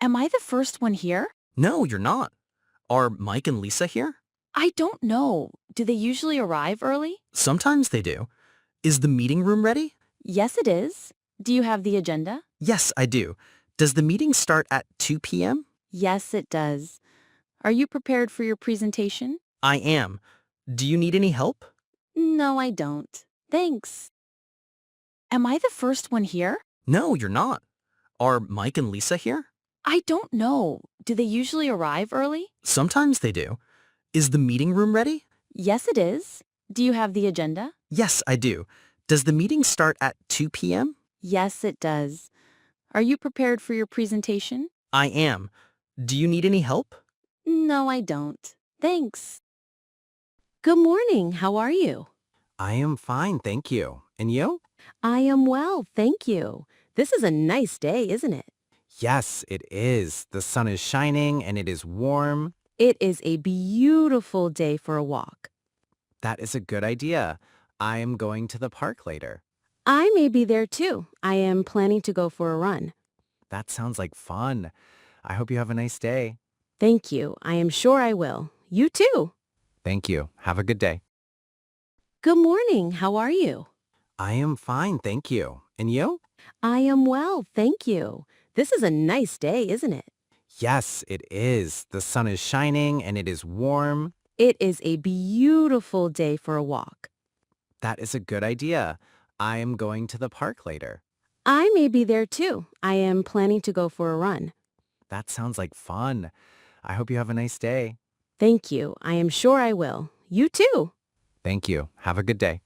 Am I the first one here? No, you're not. Are Mike and Lisa here? I don't know. Do they usually arrive early? Sometimes they do. Is the meeting room ready? Yes, it is. Do you have the agenda? Yes, I do. Does the meeting start at 2 p.m.? Yes, it does. Are you prepared for your presentation? I am. Do you need any help? No, I don't. Thanks. Am I the first one here? No, you're not. Are Mike and Lisa here? I don't know. Do they usually arrive early? Sometimes they do. Is the meeting room ready? Yes, it is. Do you have the agenda? Yes, I do. Does the meeting start at 2 p.m.? Yes, it does. Are you prepared for your presentation? I am. Do you need any help? No, I don't. Thanks. Good morning. How are you? I am fine, thank you. And you? I am well, thank you. This is a nice day, isn't it? Yes, it is. The sun is shining and it is warm. It is a beautiful day for a walk. That is a good idea. I am going to the park later. I may be there too. I am planning to go for a run. That sounds like fun. I hope you have a nice day. Thank you. I am sure I will. You too. Thank you. Have a good day. Good morning. How are you? I am fine, thank you. And you? I am well, thank you. This is a nice day, isn't it? Yes, it is. The sun is shining and it is warm. It is a beautiful day for a walk. That is a good idea. I am going to the park later. I may be there too. I am planning to go for a run. That sounds like fun. I hope you have a nice day. Thank you. I am sure I will. You too. Thank you. Have a good day.